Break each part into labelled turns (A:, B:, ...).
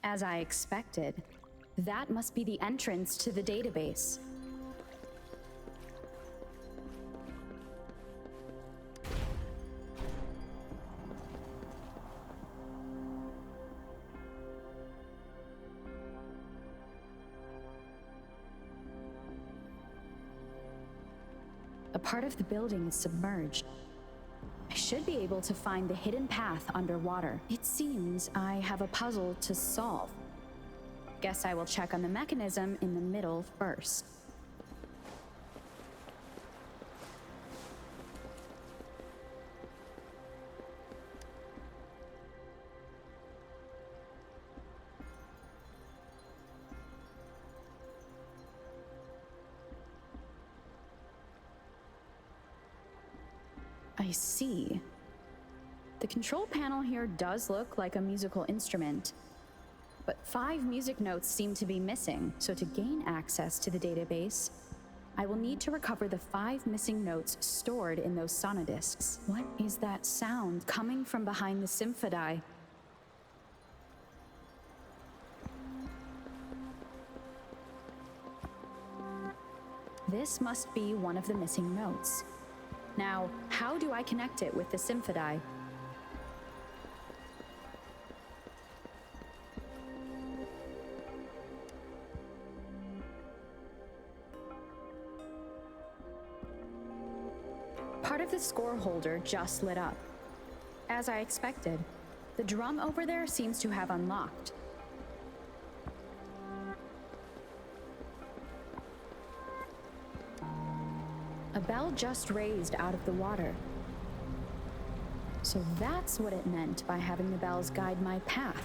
A: As I expected, that must be the entrance to the database. A part of the building is submerged. I should be able to find the hidden path underwater. It seems I have a puzzle to solve. Guess I will check on the mechanism in the middle first. I see. The control panel here does look like a musical instrument, but 5 music notes seem to be missing, so to gain access to the database, I will need to recover the 5 missing notes stored in those sonodiscs. What is that sound coming from behind the symphodi? This must be one of the missing notes. Now, how do I connect it with the symphodi? Part of the score holder just lit up. As I expected, the drum over there seems to have unlocked. A bell just raised out of the water. So that's what it meant by having the bells guide my path.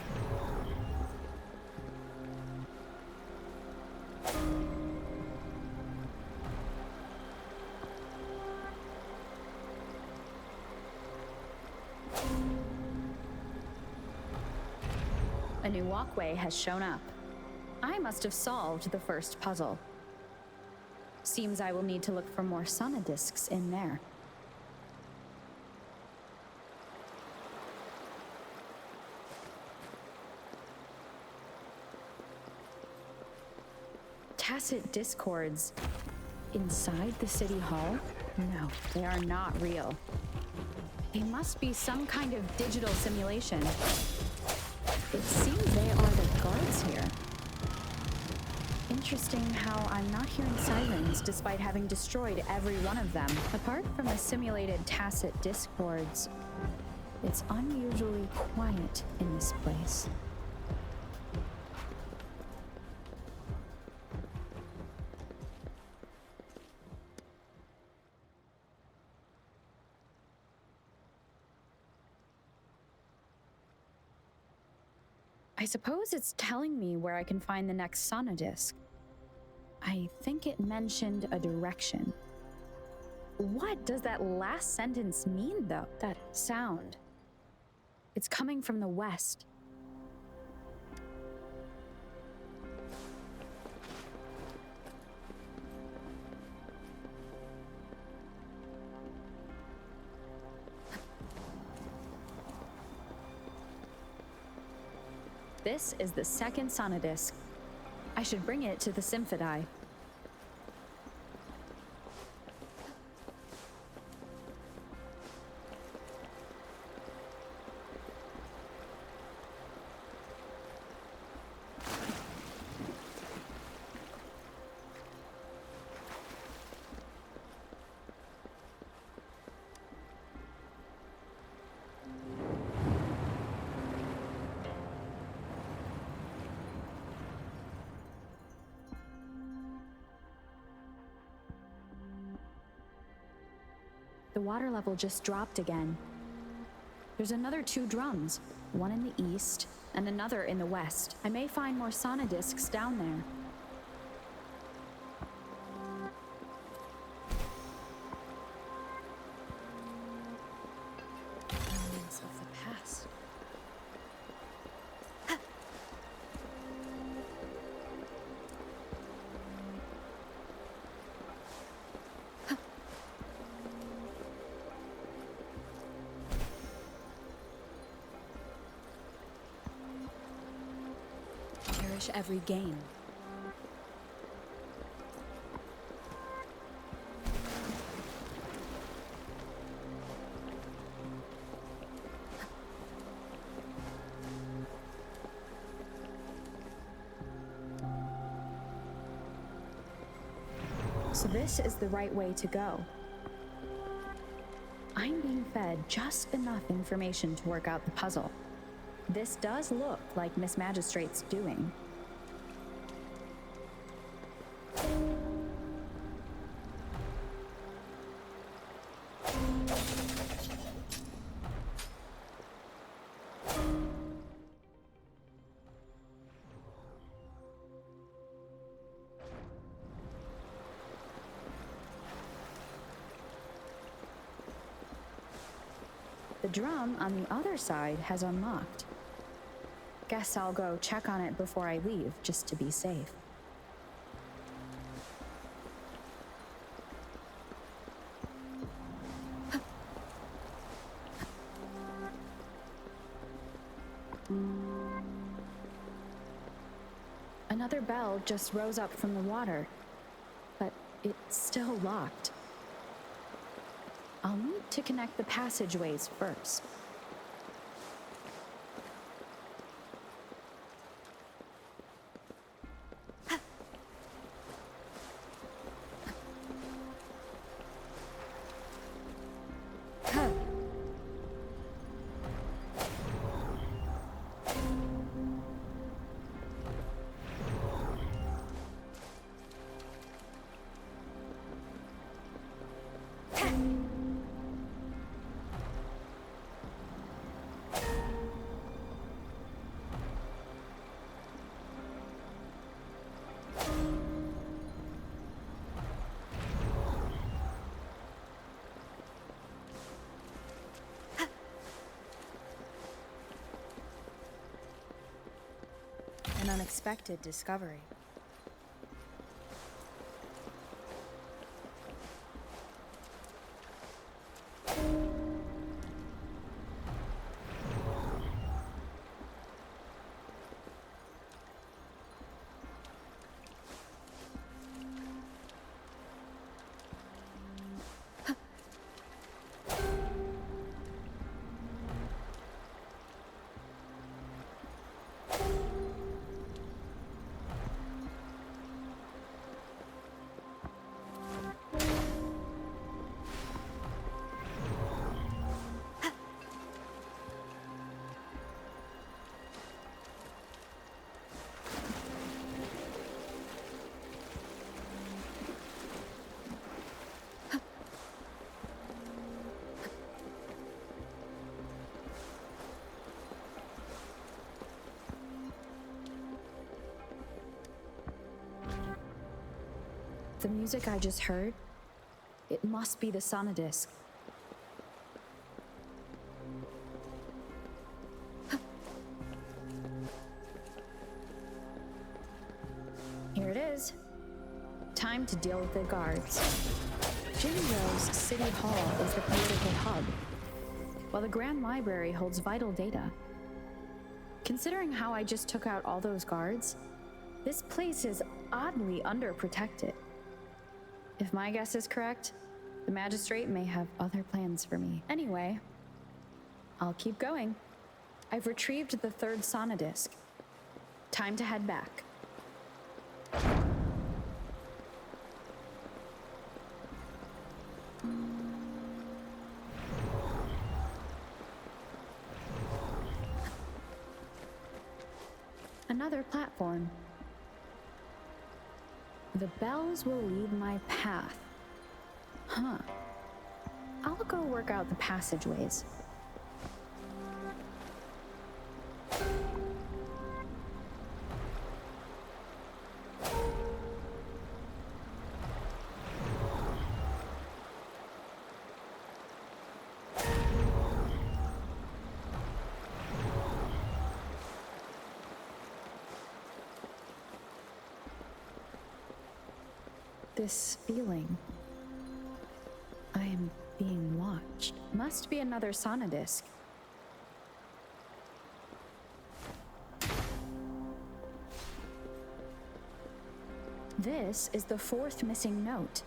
A: A new walkway has shown up. I must have solved the first puzzle. Seems I will need to look for more sonodiscs in there. Tacit discords inside the city hall? No, they are not real. They must be some kind of digital simulation. It seems they are the guards here. Interesting how I'm not hearing sirens despite having destroyed every one of them. Apart from the simulated tacit discords, it's unusually quiet in this place. I suppose it's telling me where I can find the next sonodisc. I think it mentioned a direction. What does that last sentence mean, though? That sound. It's coming from the west. This is the second sonodisc. I should bring it to the symphodi. The water level just dropped again. There's another 2 drums, one in the east and another in the west. I may find more sonodiscs down there. Remnants of the past.
B: cherish every gain.
A: So this is the right way to go. I'm being fed just enough information to work out the puzzle. This does look like Miss Magistrate's doing. The drum on the other side has unlocked. Guess I'll go check on it before I leave, just to be safe. Another bell just rose up from the water, but it's still locked. I'll need to connect the passageways first.
B: An unexpected discovery.
A: The music I just heard, it must be the sonodisc. Here it is. Time to deal with the guards. Jinzhou's City Hall is the political hub, while the Grand Library holds vital data. Considering how I just took out all those guards, this place is oddly underprotected. If my guess is correct, the magistrate may have other plans for me. Anyway, I'll keep going. I've retrieved the third sonodisc. Time to head back. Another platform. The bells will lead my path. Huh. I'll go work out the passageways. This feeling. I am being watched. Must be another sonodisc. This is the fourth missing note.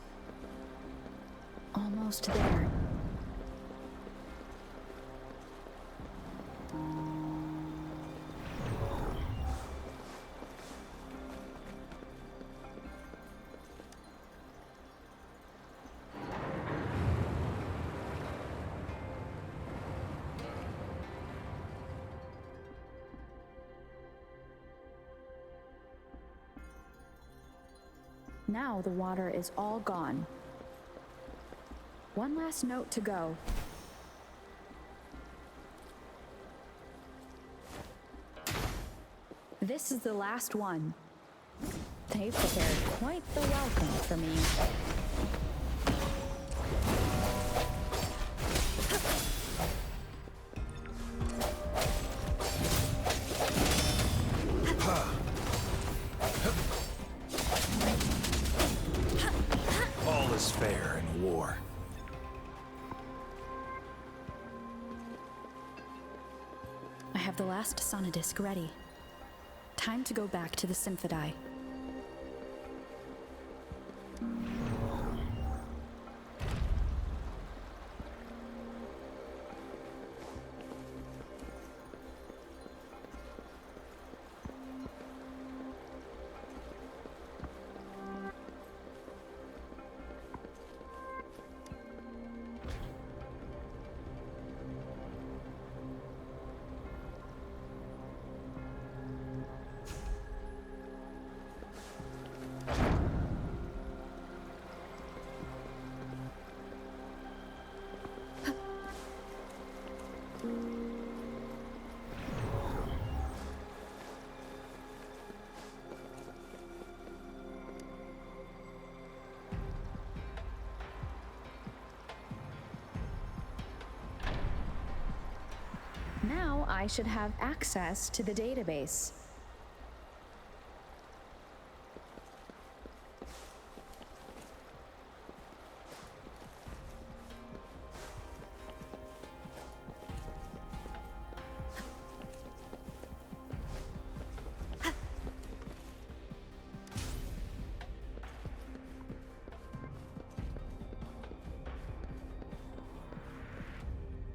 A: Almost there. Now the water is all gone. One last note to go. This is the last one. They've prepared quite the welcome for me.
C: All is fair in war.
A: I have the last sonodisc ready. Time to go back to the Symphodi. Now I should have access to the database.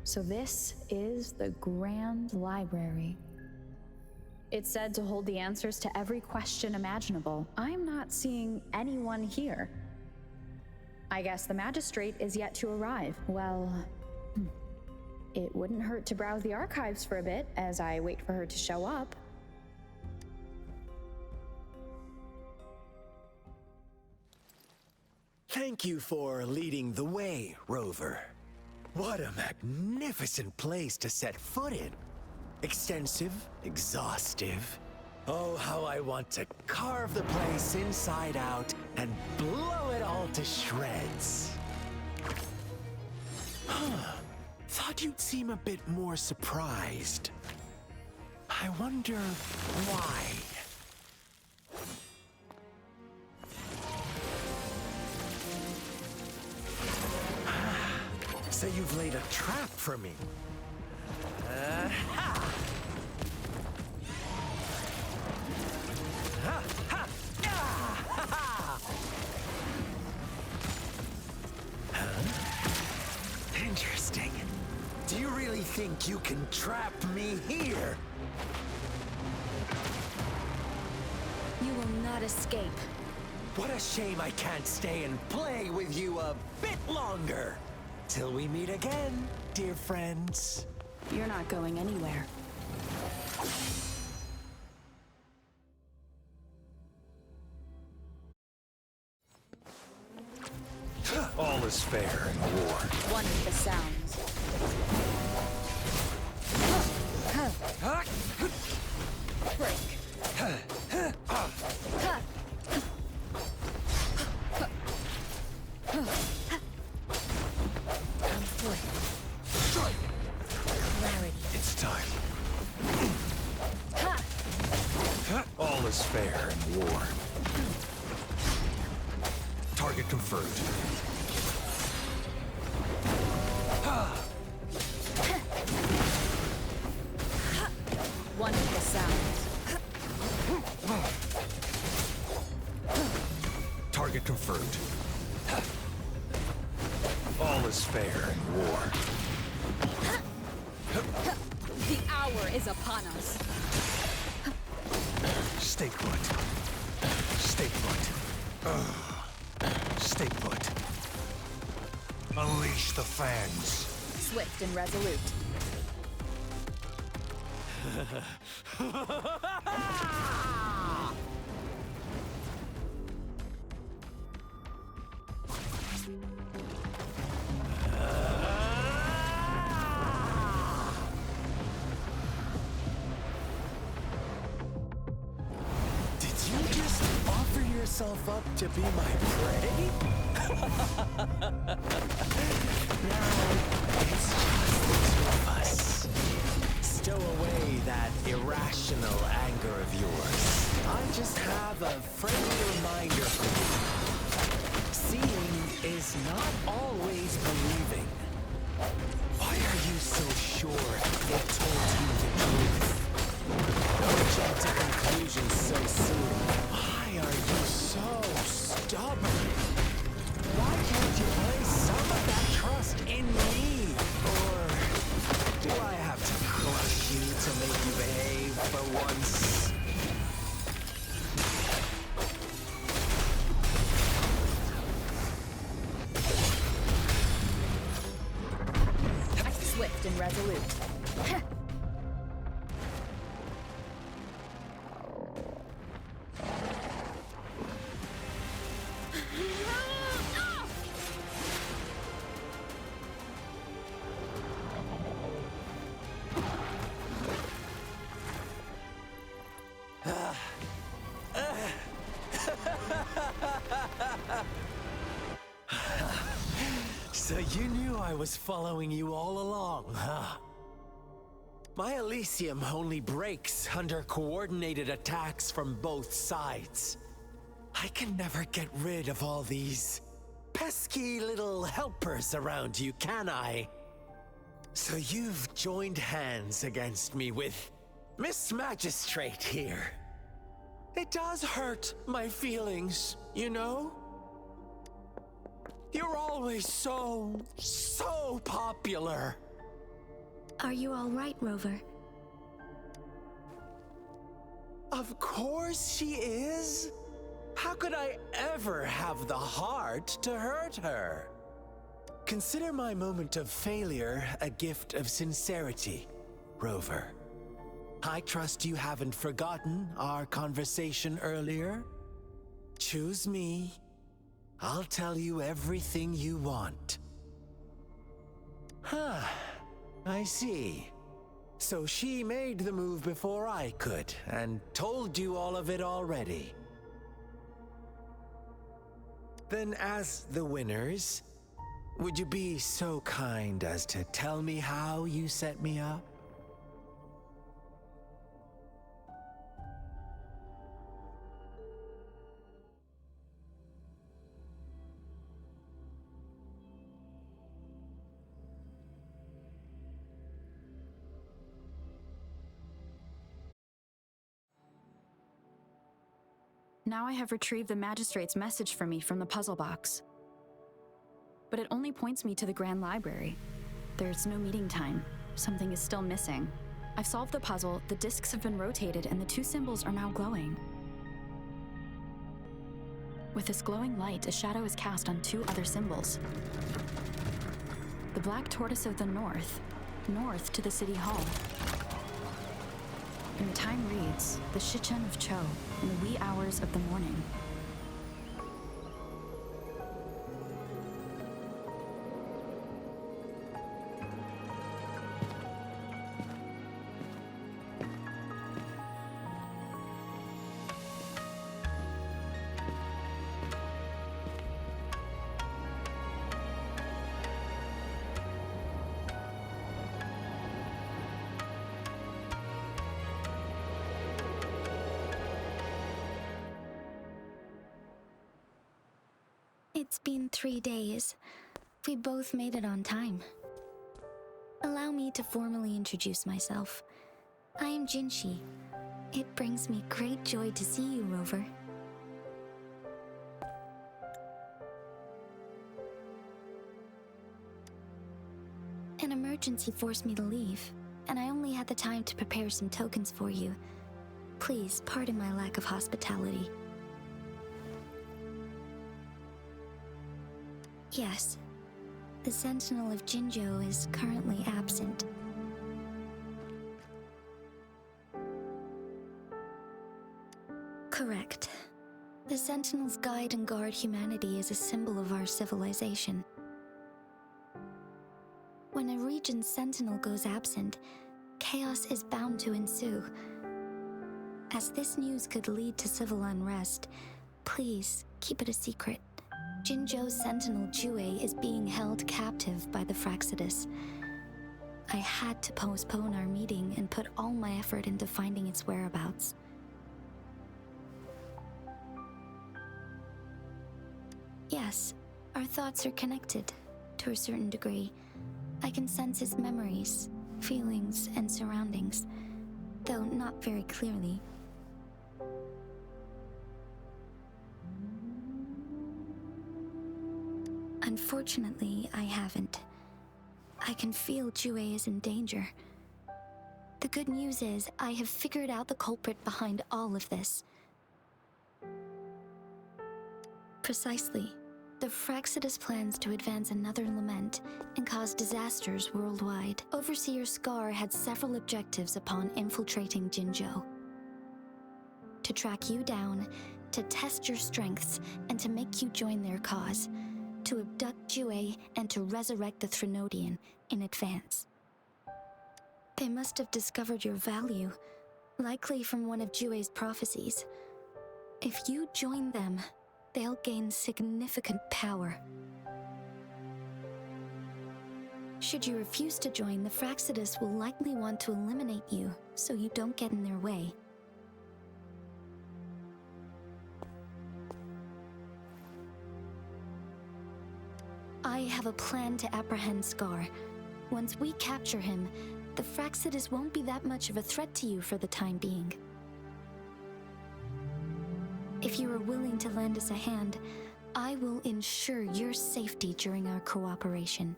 A: So this is the Grand Library. It's said to hold the answers to every question imaginable. I'm not seeing anyone here. I guess the magistrate is yet to arrive. Well, it wouldn't hurt to browse the archives for a bit as I wait for her to show up.
D: Thank you for leading the way, Rover. What a magnificent place to set foot in. Extensive, exhaustive. Oh, how I want to carve the place inside out and blow it all to shreds. Thought you'd seem a bit more surprised. I wonder why. So you've laid a trap for me. Ha! Ha! Ha! Ah! Ha! Ha! Huh? Interesting. Do you really think you can trap me here?
B: You will not escape.
D: What a shame I can't stay and play with you a bit longer. Till we meet again, dear friends.
A: You're not going anywhere.
C: All is fair in war.
B: One of the sounds. Break. Clarity.
C: It's time. All is fair in war. Target confirmed.
B: One of the sounds.
C: chicken fruit. All is fair in war.
B: The hour is upon us.
C: Stay put. Stay put. Stay put. Unleash the fangs.
B: Swift and resolute.
D: Did you just offer yourself up to be my prey? Now, it's just the two of us. Stow away that irrational anger of yours. I just have a friendly reminder for you. Seeing is not always believing. Why are you so sure they told you the truth? Don't jump to conclusions so soon. Why are you so stubborn? Why can't you place some of that trust in me? Or do I have to crush you to make you behave for once?
B: Swift and resolute.
D: So you knew I was following you all along, huh? My Elysium only breaks under coordinated attacks from both sides. I can never get rid of all these pesky little helpers around you, can I? So you've joined hands against me with Miss Magistrate here. It does hurt my feelings, you know? You're always so popular.
E: Are you all right, Rover?
D: Of course she is. How could I ever have the heart to hurt her? Consider my moment of failure a gift of sincerity, Rover. I trust you haven't forgotten our conversation earlier. Choose me. I'll tell you everything you want. Huh. I see. So she made the move before I could, and told you all of it already. Then as the winners, would you be so kind as to tell me how you set me up?
A: Now I have retrieved the magistrate's message for me from the puzzle box. But it only points me to the Grand Library. There's no meeting time. Something is still missing. I've solved the puzzle, the discs have been rotated, and the two symbols are now glowing. With this glowing light, a shadow is cast on two other symbols. The black tortoise of the north to the city hall. And the time reads, the Shichen of Cho, in the wee hours of the morning.
E: It's been 3 days. We both made it on time. Allow me to formally introduce myself. I am Jinshi. It brings me great joy to see you, Rover. emergency forced me to leave, and I only had the time to prepare some tokens for you. Please pardon my lack of hospitality. Yes, the Sentinel of Jinzhou is currently absent. Correct. The Sentinels guide and guard humanity as a symbol of our civilization. When a region's Sentinel goes absent, chaos is bound to ensue. As this news could lead to civil unrest, please keep it a secret. Jinzhou's Sentinel Jue is being held captive by the Fraxidus. I had to postpone our meeting and put all my effort into finding its whereabouts. Yes, our thoughts are connected, to a certain degree. I can sense his memories, feelings, and surroundings, though not very clearly. Unfortunately, I haven't. I can feel Jue is in danger. The good news is, I have figured out the culprit behind all of this. Precisely. The Fraxidus plans to advance another lament and cause disasters worldwide. Overseer Scar had several objectives upon infiltrating Jinzhou. To track you down, to test your strengths, and to make you join their cause. To abduct Jue and to resurrect the Threnodian in advance. They must have discovered your value, likely from one of Jue's prophecies. If you join them, they'll gain significant power. Should you refuse to join, the Fraxidus will likely want to eliminate you, so you don't get in their way. I have a plan to apprehend Scar. Once we capture him, the Fraxidus won't be that much of a threat to you for the time being. If you are willing to lend us a hand, I will ensure your safety during our cooperation.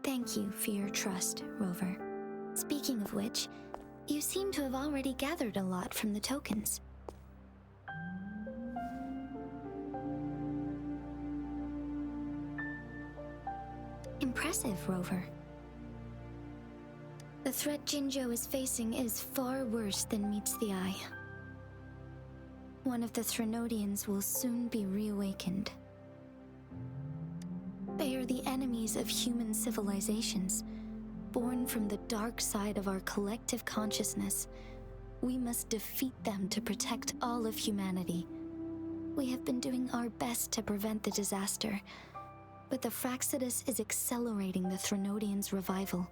E: Thank you for your trust, Rover. Speaking of which, you seem to have already gathered a lot from the tokens. Impressive, Rover. The threat Jinzhou is facing is far worse than meets the eye. One of the Threnodians will soon be reawakened. They are the enemies of human civilizations, born from the dark side of our collective consciousness. We must defeat them to protect all of humanity. We have been doing our best to prevent the disaster, but the Fraxidus is accelerating the Threnodians' revival.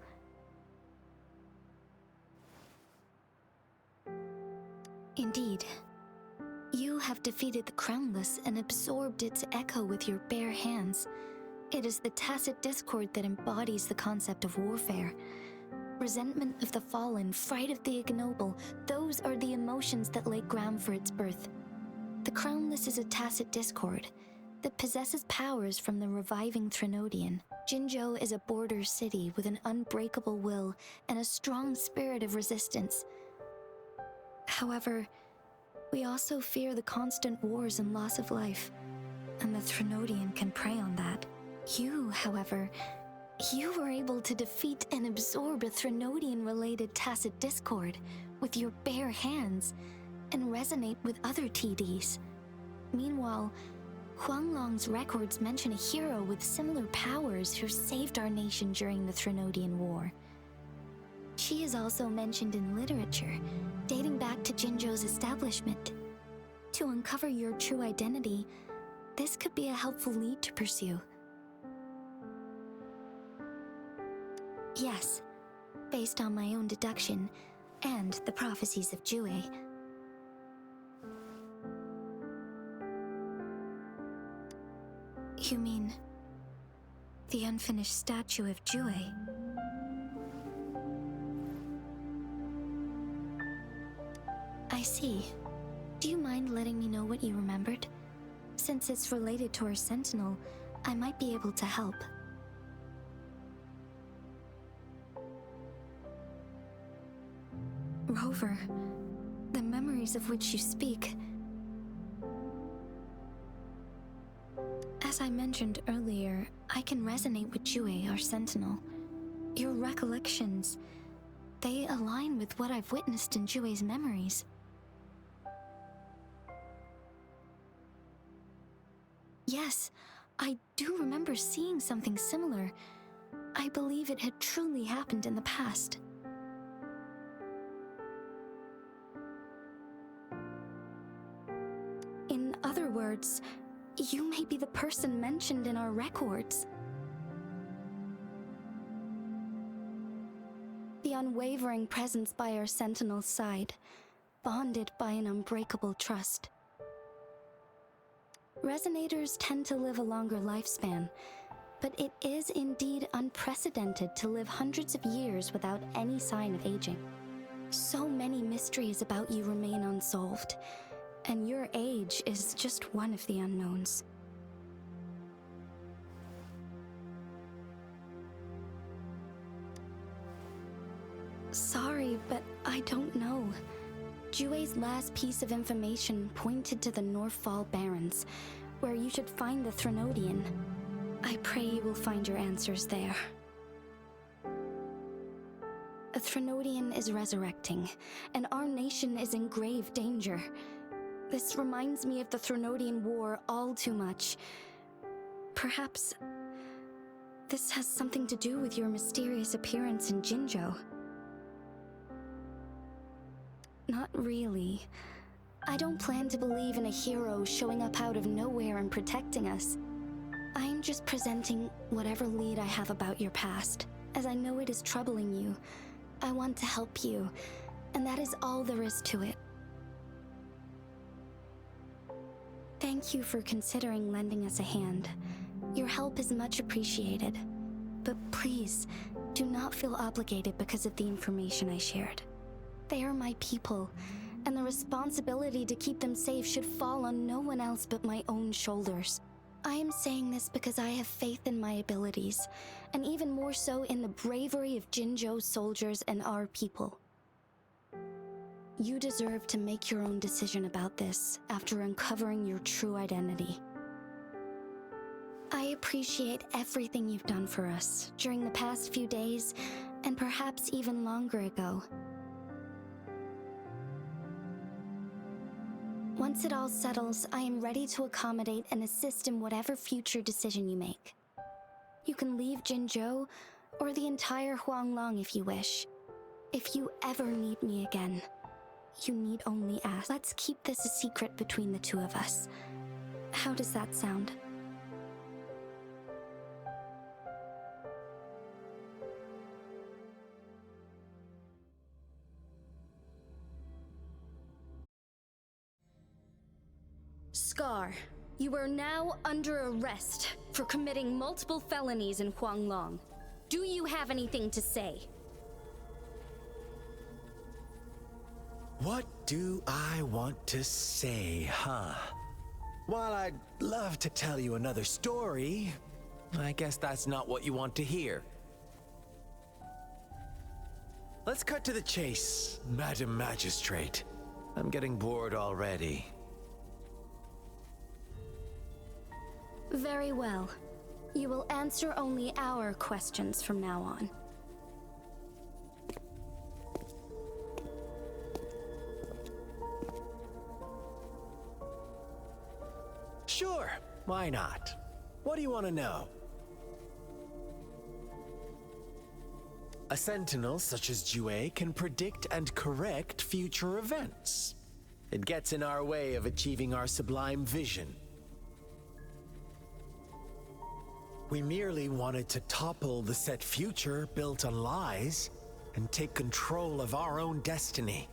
E: Indeed, you have defeated the Crownless and absorbed its echo with your bare hands. It is the tacit discord that embodies the concept of warfare. Resentment of the fallen, fright of the ignoble, those are the emotions that lay ground for its birth. The Crownless is a tacit discord that possesses powers from the reviving Threnodian. Jinzhou is a border city with an unbreakable will and a strong spirit of resistance. However, we also fear the constant wars and loss of life, and the Threnodian can prey on that. You, however, you were able to defeat and absorb a Threnodian-related tacit discord with your bare hands and resonate with other TDs. Meanwhile, Huanglong's records mention a hero with similar powers who saved our nation during the Threnodian War. She is also mentioned in literature, dating back to Jinzhou's establishment. To uncover your true identity, this could be a helpful lead to pursue. Yes, based on my own deduction and the prophecies of Jue. You mean the unfinished statue of Jue? I see. Do you mind letting me know what you remembered? Since it's related to our sentinel, I might be able to help. Rover, the memories of which you speak. As I mentioned earlier, I can resonate with Jue, our sentinel. Your recollections, they align with what I've witnessed in Jue's memories. Yes, I do remember seeing something similar. I believe it had truly happened in the past. In other words, you may be the person mentioned in our records. The unwavering presence by our sentinel's side, bonded by an unbreakable trust. Resonators tend to live a longer lifespan, but it is indeed unprecedented to live hundreds of years without any sign of aging. So many mysteries about you remain unsolved, and your age is just one of the unknowns. Sorry, but I don't know. Jue's last piece of information pointed to the Northfall Barrens, where you should find the Threnodian. I pray you will find your answers there. A Threnodian is resurrecting, and our nation is in grave danger. This reminds me of the Threnodian War all too much. Perhaps this has something to do with your mysterious appearance in Jinzhou. Not really. I don't plan to believe in a hero showing up out of nowhere and protecting us. I'm just presenting whatever lead I have about your past. As I know it is troubling you, I want to help you, and that is all there is to it. Thank you for considering lending us a hand. Your help is much appreciated. But please, do not feel obligated because of the information I shared. They are my people, and the responsibility to keep them safe should fall on no one else but my own shoulders. I am saying this because I have faith in my abilities, and even more so in the bravery of Jinzhou's soldiers and our people. You deserve to make your own decision about this after uncovering your true identity. I appreciate everything you've done for us during the past few days, and perhaps even longer ago. Once it all settles, I am ready to accommodate and assist in whatever future decision you make. You can leave Jinzhou, or the entire Huanglong if you wish. If you ever need me again, you need only ask. Let's keep this a secret between the two of us. How does that sound? Scar, you are now under arrest for committing multiple felonies in Huanglong. Do you have anything to say?
D: What do I want to say, huh? While I'd love to tell you another story, I guess that's not what you want to hear. Let's cut to the chase, Madam Magistrate. I'm getting bored already.
E: Very well. You will answer only our questions from now on.
D: Sure, why not? What do you want to know? A sentinel such as Jue can predict and correct future events. It gets in our way of achieving our sublime vision. We merely wanted to topple the set future built on lies and take control of our own destiny.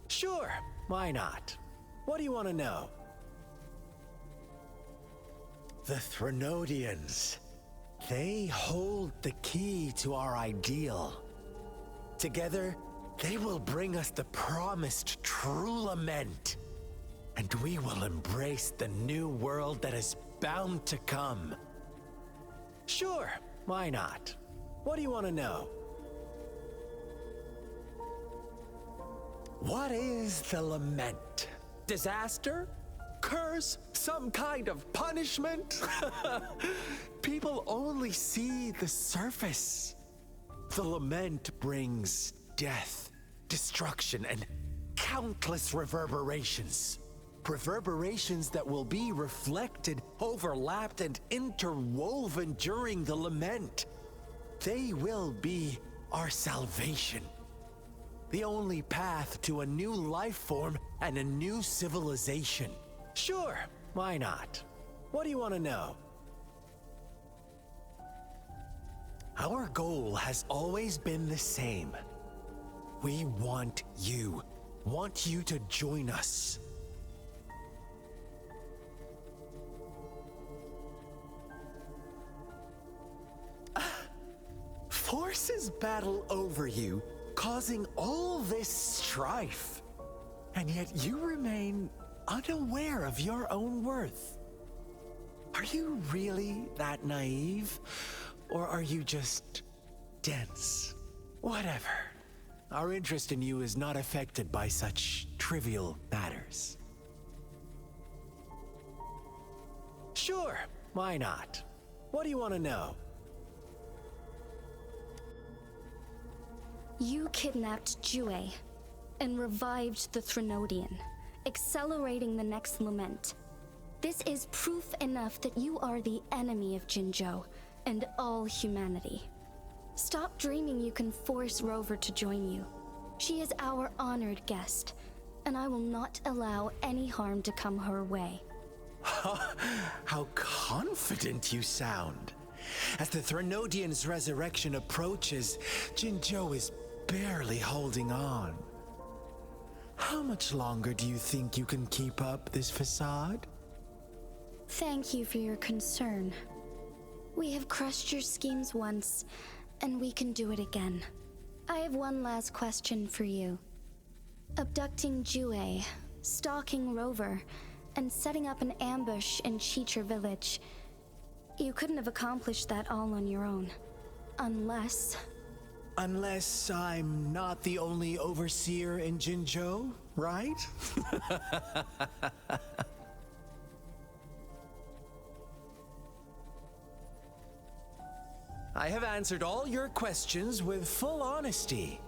D: Sure, why not? What do you want to know? The Threnodians. They hold the key to our ideal. Together, They will bring us the promised true lament, and we will embrace the new world that is bound to come. Sure, why not? What do you want to know? What is the lament? Disaster? Curse? Some kind of punishment? People only see the surface. The lament brings death, destruction, and countless reverberations. Reverberations that will be reflected, overlapped, and interwoven during the lament. They will be our salvation. The only path to a new life form and a new civilization. Sure, why not? What do you want to know? Our goal has always been the same. We want you to join us. Forces battle over you, causing all this strife. And yet you remain unaware of your own worth. Are you really that naive? Or are you just dense? Whatever. Our interest in you is not affected by such trivial matters. Sure, why not? What do you want to know?
E: You kidnapped Jue and revived the Threnodian, accelerating the next lament. This is proof enough that you are the enemy of Jinzhou and all humanity. Stop dreaming you can force Rover to join you. She is our honored guest, and I will not allow any harm to come her way.
D: How confident you sound. As the Threnodian's resurrection approaches, Jinzhou is barely holding on. How much longer do you think you can keep up this facade?
E: Thank you for your concern. We have crushed your schemes once, and we can do it again. I have one last question for you. Abducting Jue, stalking Rover, and setting up an ambush in Chicher village. You couldn't have accomplished that all on your own. Unless
D: I'm not the only overseer in Jinzhou, right? I have answered all your questions with full honesty.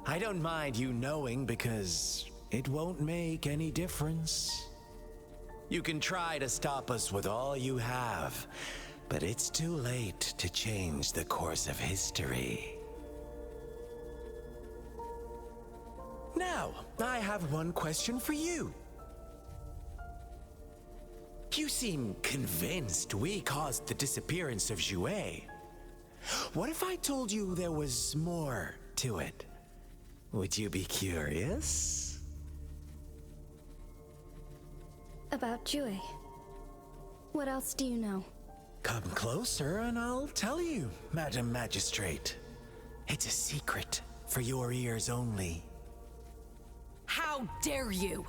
D: I don't mind you knowing because it won't make any difference. You can try to stop us with all you have, but it's too late to change the course of history. Now, I have one question for you. You seem convinced we caused the disappearance of Jue. What if I told you there was more to it? Would you be curious?
E: about Jue. What else do you know?
D: Come closer and I'll tell you, Madam Magistrate. It's a secret for your ears only.
B: How dare you?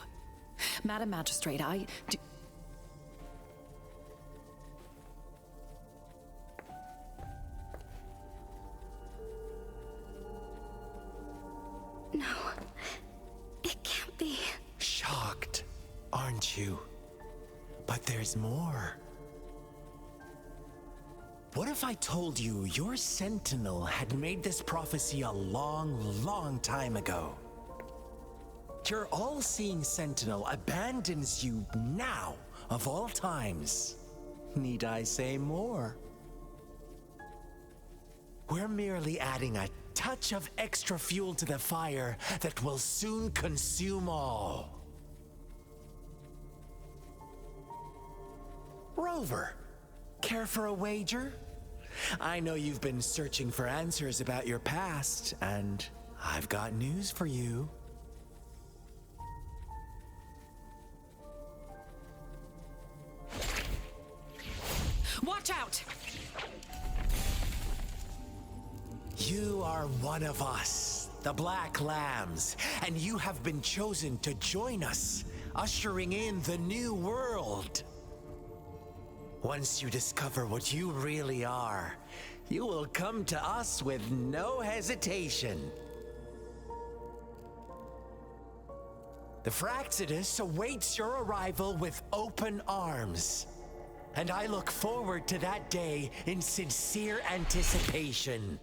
F: Madam Magistrate,
E: No, it can't be.
D: Shocked, aren't you? But there's more. What if I told you your sentinel had made this prophecy a long, long time ago? Your all-seeing sentinel abandons you now, of all times. Need I say more? We're merely adding a touch of extra fuel to the fire that will soon consume all. Rover, care for a wager? I know you've been searching for answers about your past, and I've got news for you.
F: watch out!
D: You are one of us, the Black Lambs, and you have been chosen to join us, ushering in the new world. Once you discover what you really are, you will come to us with no hesitation. The Fraxidus awaits your arrival with open arms, and I look forward to that day in sincere anticipation.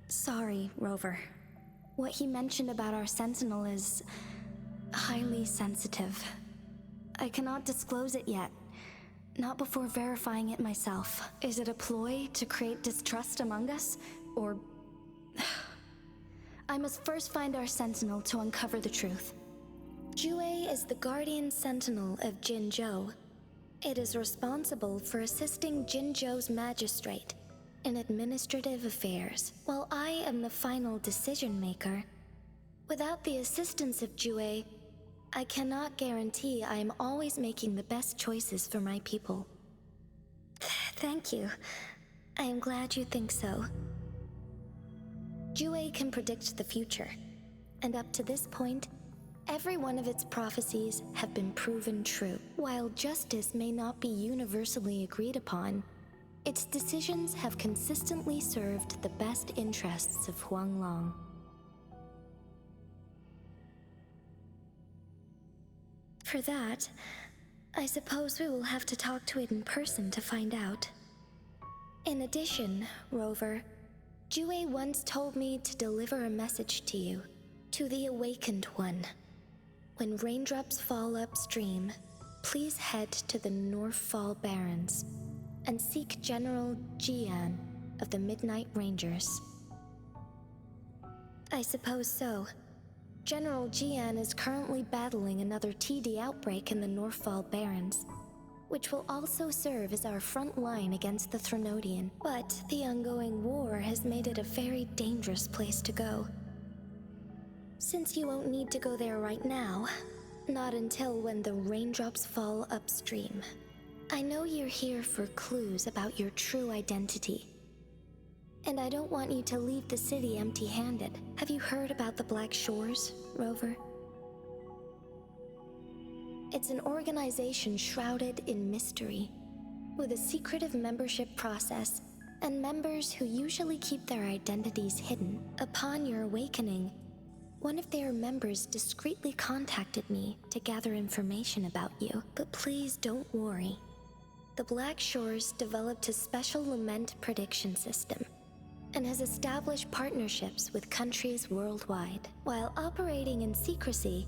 E: Sorry, Rover. What he mentioned about our sentinel is highly sensitive. I cannot disclose it yet. Not before verifying it myself. Is it a ploy to create distrust among us? Or... I must first find our sentinel to uncover the truth. Jue is the guardian sentinel of Jinzhou. It is responsible for assisting Jinzhou's magistrate in administrative affairs, while I am the final decision maker. Without the assistance of Jue, I cannot guarantee I am always making the best choices for my people. Thank you. I am glad you think so. Jue can predict the future, and up to this point, every one of its prophecies have been proven true. While justice may not be universally agreed upon, its decisions have consistently served the best interests of Huanglong. For that, I suppose we will have to talk to it in person to find out. In addition, Rover, Jue once told me to deliver a message to you, to the Awakened One. When raindrops fall upstream, please head to the Northfall Barrens and seek General Jian of the Midnight Rangers. I suppose so. General Jian is currently battling another TD outbreak in the Northfall Barrens, which will also serve as our front line against the Threnodian. But the ongoing war has made it a very dangerous place to go. Since you won't need to go there right now, not until when the raindrops fall upstream. I know you're here for clues about your true identity. And I don't want you to leave the city empty-handed. Have you heard about the Black Shores, Rover? It's an organization shrouded in mystery, with a secretive membership process and members who usually keep their identities hidden. Upon your awakening, one of their members discreetly contacted me to gather information about you. But please don't worry. The Black Shores developed a special lament prediction system and has established partnerships with countries worldwide. While operating in secrecy,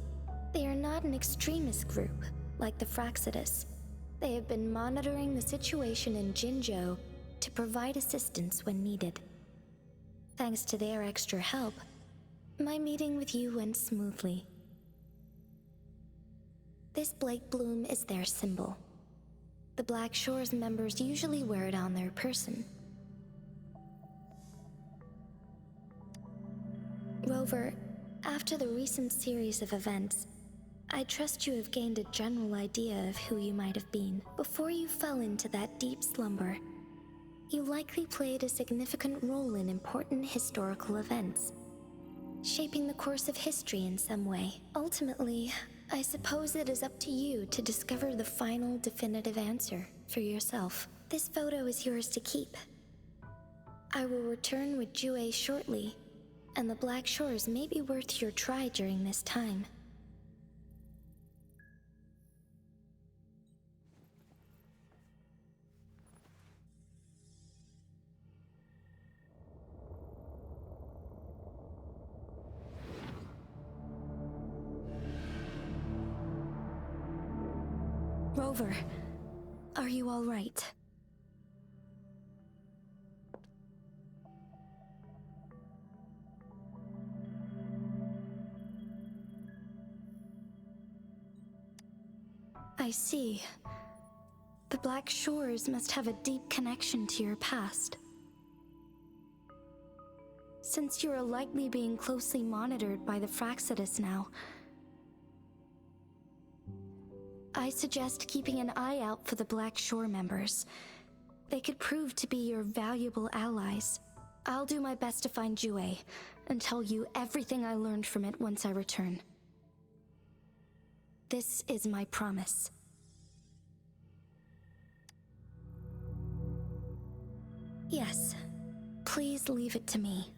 E: they are not an extremist group like the Fraxidus. They have been monitoring the situation in Jinzhou to provide assistance when needed. Thanks to their extra help, my meeting with you went smoothly. This Blake Bloom is their symbol. The Black Shores members usually wear it on their person. Rover, after the recent series of events, I trust you have gained a general idea of who you might have been. Before you fell into that deep slumber, you likely played a significant role in important historical events, shaping the course of history in some way. Ultimately, I suppose it is up to you to discover the final definitive answer for yourself. This photo is yours to keep. I will return with Jue shortly, and the Black Shores may be worth your try during this time. Rover, are you all right? I see. The Black Shores must have a deep connection to your past. Since you are likely being closely monitored by the Fraxidus now, I suggest keeping an eye out for the Black Shore members. They could prove to be your valuable allies. I'll do my best to find Jue and tell you everything I learned from it once I return. This is my promise. Yes, please leave it to me.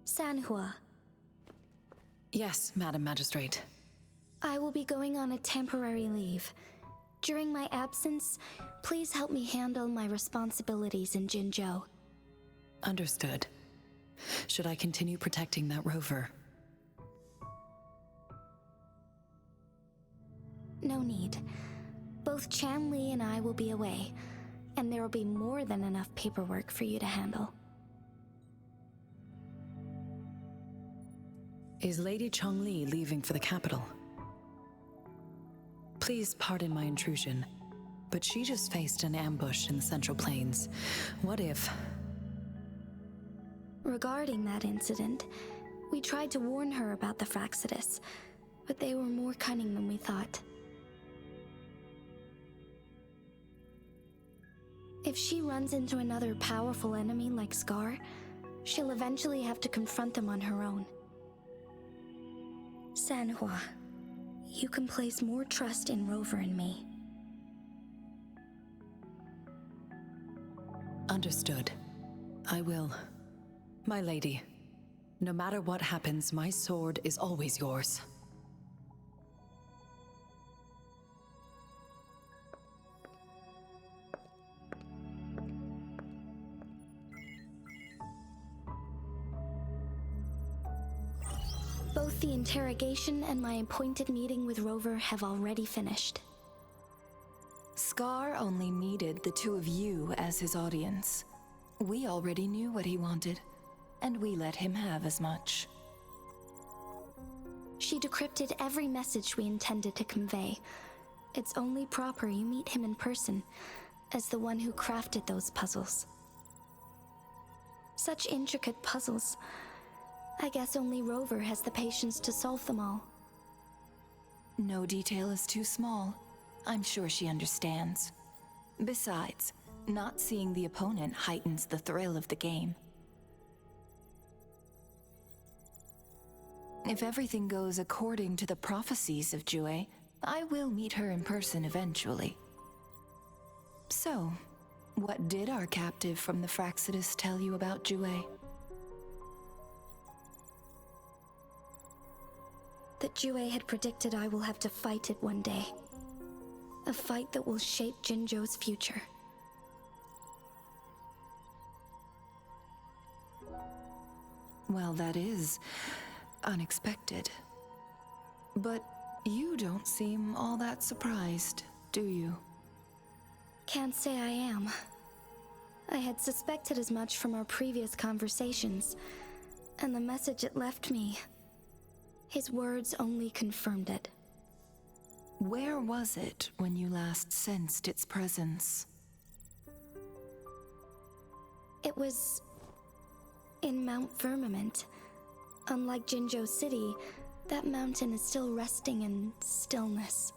E: Sanhua.
F: Yes, Madam Magistrate.
E: I will be going on a temporary leave. During my absence, please help me handle my responsibilities in Jinzhou.
F: Understood. Should I continue protecting that rover?
E: No need. Both Chan Li and I will be away, and there will be more than enough paperwork for you to handle.
F: Is Lady Chongli leaving for the capital? Please pardon my intrusion, but she just faced an ambush in the Central Plains. What if...
E: Regarding that incident, we tried to warn her about the Fraxidus, but they were more cunning than we thought. If she runs into another powerful enemy like Scar, she'll eventually have to confront them on her own. Sanhua, you can place more trust in Rover and me.
F: Understood. I will. My lady, no matter what happens, my sword is always yours.
E: Both the interrogation and my appointed meeting with Rover have already finished.
G: Scar only needed the two of you as his audience. We already knew what he wanted, and we let him have as much.
E: She decrypted every message we intended to convey. It's only proper you meet him in person, as the one who crafted those puzzles. Such intricate puzzles. I guess only Rover has the patience to solve them all.
G: No detail is too small. I'm sure she understands. Besides, not seeing the opponent heightens the thrill of the game. If everything goes according to the prophecies of Jue, I will meet her in person eventually. So, what did our captive from the Fraxidus tell you about Jue?
E: That Jue had predicted I will have to fight it one day. A fight that will shape Jinzhou's future.
G: Well, that is unexpected. But you don't seem all that surprised, do you?
E: Can't say I am. I had suspected as much from our previous conversations, and the message it left me. His words only confirmed it.
G: Where was it when you last sensed its presence?
E: It was in Mount Firmament. Unlike Jinzhou City, that mountain is still resting in stillness.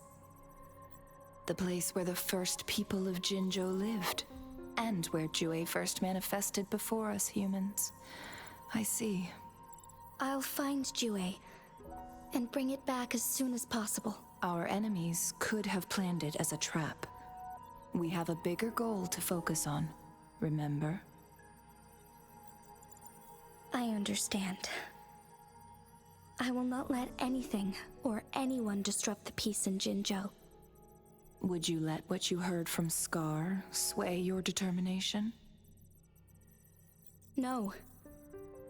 G: The place where the first people of Jinzhou lived, and where Jue first manifested before us humans. I see.
E: I'll find Jue and bring it back as soon as possible.
G: Our enemies could have planned it as a trap. We have a bigger goal to focus on, remember?
E: I understand. I will not let anything or anyone disrupt the peace in Jinzhou.
G: Would you let what you heard from Scar sway your determination?
E: No.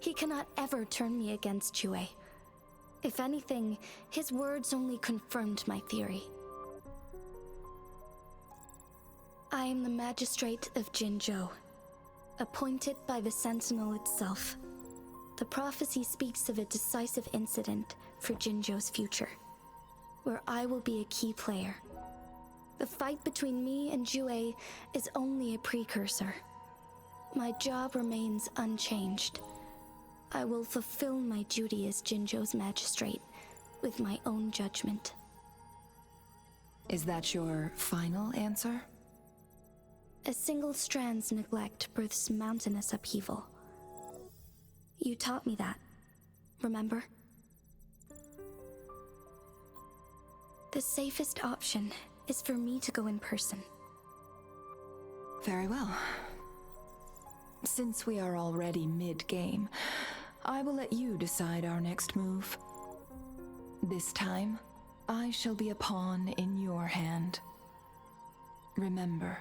E: He cannot ever turn me against Jue. If anything, his words only confirmed my theory. I am the magistrate of Jinzhou, appointed by the Sentinel itself. The prophecy speaks of a decisive incident for Jinzhou's future, where I will be a key player. The fight between me and Jue is only a precursor. My job remains unchanged. I will fulfill my duty as Jinzhou's magistrate with my own judgment.
G: Is that your final answer?
E: A single strand's neglect births mountainous upheaval. You taught me that, remember? The safest option is for me to go in person.
G: Very well. Since we are already mid-game, I will let you decide our next move. This time, I shall be a pawn in your hand. Remember,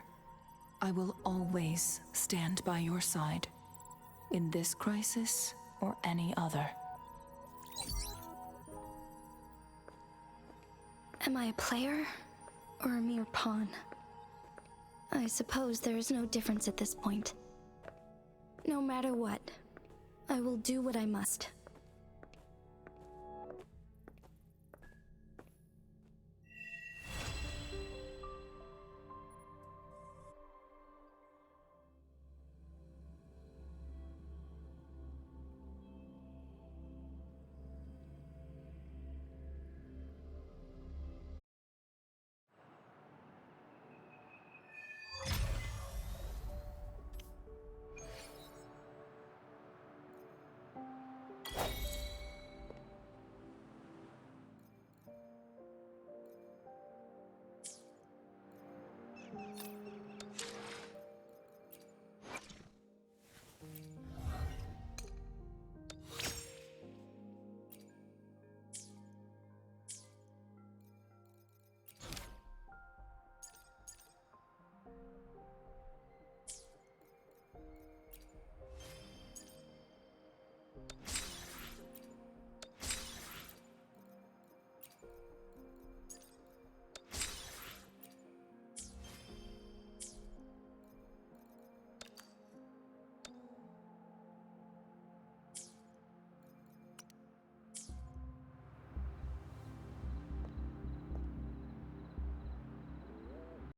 G: I will always stand by your side, in this crisis or any other.
E: Am I a player or a mere pawn? I suppose there is no difference at this point. No matter what, I will do what I must.